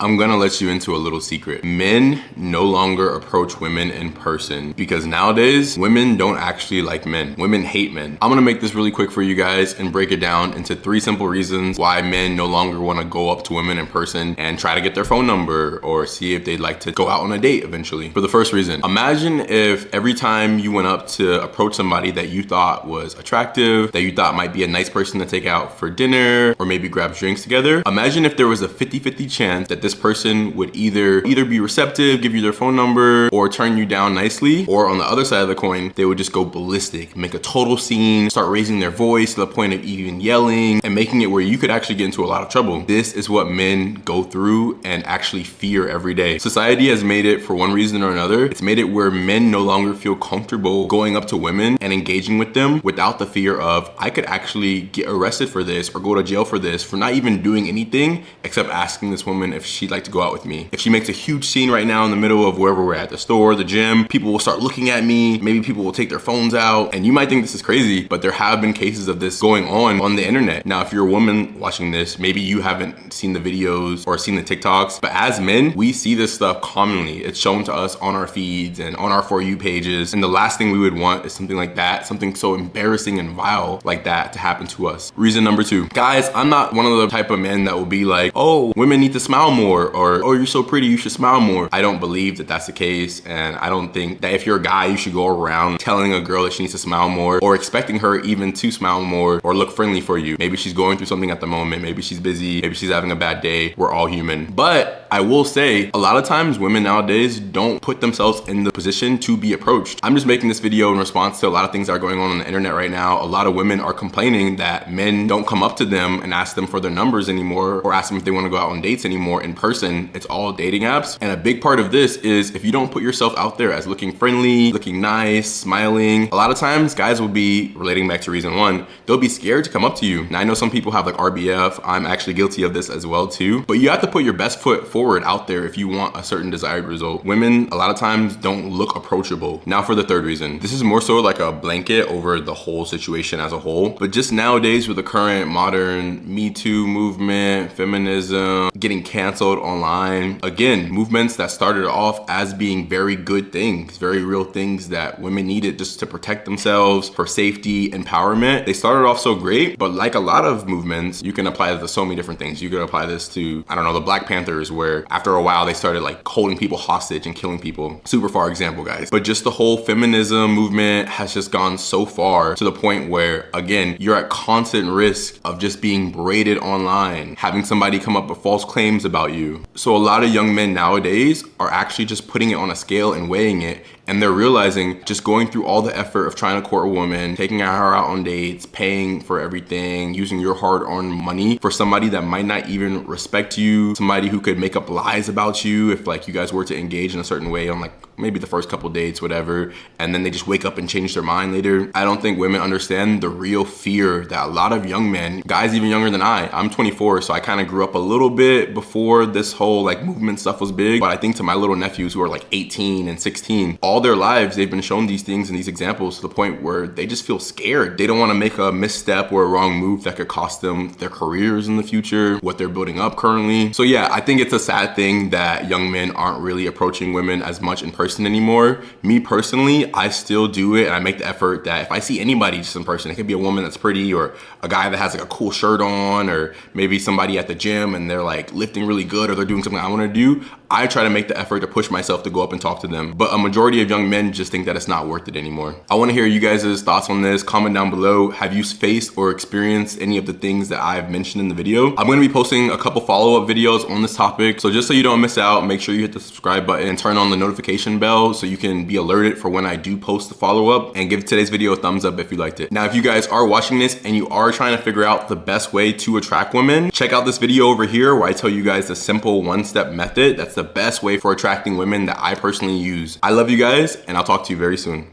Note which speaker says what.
Speaker 1: I'm gonna let you into a little secret. Men no longer approach women in person because nowadays women don't actually like men. Women hate men. I'm gonna make this really quick for you guys and break it down into 3 simple reasons why men no longer wanna go up to women in person and try to get their phone number or see if they'd like to go out on a date eventually. For the first reason, imagine if every time you went up to approach somebody that you thought was attractive, that you thought might be a nice person to take out for dinner or maybe grab drinks together, imagine if there was a 50-50 chance that this person would either be receptive, give you their phone number, or turn you down nicely, or on the other side of the coin, they would just go ballistic, make a total scene, start raising their voice to the point of even yelling and making it where you could actually get into a lot of trouble. This is what men go through and actually fear every day. Society has made it, for one reason or another, it's made it where men no longer feel comfortable going up to women and engaging with them without the fear of, I could actually get arrested for this or go to jail for this, for not even doing anything except asking this woman if she'd like to go out with me. If she makes a huge scene right now in the middle of wherever we're at, the store, the gym, people will start looking at me, maybe people will take their phones out, and you might think this is crazy, but there have been cases of this going on the internet. Now, if you're a woman watching this, maybe you haven't seen the videos or seen the TikToks, but as men, we see this stuff commonly. It's shown to us on our feeds and on our For You pages, and the last thing we would want is something like that, something so embarrassing and vile like that to happen to us. Reason number 2. Guys, I'm not one of the type of men that will be like, oh, women need to smile more, or oh, you're so pretty, you should smile more. I don't believe that that's the case, and I don't think that if you're a guy, you should go around telling a girl that she needs to smile more or expecting her even to smile more or look friendly for you. Maybe she's going through something at the moment, maybe she's busy, maybe she's having a bad day. We're all human. But I will say, a lot of times women nowadays don't put themselves in the position to be approached. I'm just making this video in response to a lot of things that are going on the internet right now. A lot of women are complaining that men don't come up to them and ask them for their numbers anymore or ask them if they want to go out on dates anymore in person. It's all dating apps. And a big part of this is if you don't put yourself out there as looking friendly, looking nice, smiling, a lot of times guys will be, relating back to reason 1, they'll be scared to come up to you. Now I know some people have like RBF. I'm actually guilty of this as well too, but you have to put your best foot forward out there if you want a certain desired result. Women a lot of times don't look approachable. Now for the 3rd reason, this is more so like a blanket over the whole situation as a whole, but just nowadays with the current modern Me Too movement, feminism, getting canceled online, again, movements that started off as being very good things, very real things that women needed just to protect themselves, for safety, empowerment. They started off so great, but like a lot of movements, you can apply this to so many different things. You could apply this to, I don't know, the Black Panthers, where after a while they started like holding people hostage and killing people. Super far example, guys. But just the whole feminism movement has just gone so far to the point where, again, you're at constant risk of just being braided online, having somebody come up with false claims about you. So a lot of young men nowadays are actually just putting it on a scale and weighing it, and they're realizing just going through all the effort of trying to court a woman, taking her out on dates, paying for everything, using your hard-earned money for somebody that might not even respect you, somebody who could make up lies about you if like you guys were to engage in a certain way on like maybe the first couple dates, whatever, and then they just wake up and change their mind later. I don't think women understand the real fear that a lot of young men, guys even younger than I'm 24, so I kind of grew up a little bit before this whole like movement stuff was big, but I think to my little nephews who are like 18 and 16, all their lives they've been shown these things and these examples to the point where they just feel scared. They don't want to make a misstep or a wrong move that could cost them their careers in the future, what they're building up currently. So yeah, I think it's a sad thing that young men aren't really approaching women as much in person anymore. Me personally, I still do it, and I make the effort that if I see anybody just in person, it could be a woman that's pretty or a guy that has like a cool shirt on, or maybe somebody at the gym and they're like lifting really good or they're doing something I want to do, I try to make the effort to push myself to go up and talk to them. But a majority of young men just think that it's not worth it anymore. I want to hear you guys' thoughts on this. Comment down below. Have you faced or experienced any of the things that I've mentioned in the video? I'm going to be posting a couple follow-up videos on this topic, so just so you don't miss out, make sure you hit the subscribe button and turn on the notification bell so you can be alerted for when I do post the follow-up, and give today's video a thumbs up if you liked it. Now, if you guys are watching this and you are trying to figure out the best way to attract women, check out this video over here where I tell you guys the simple one-step method that's the best way for attracting women that I personally use. I love you guys, and I'll talk to you very soon.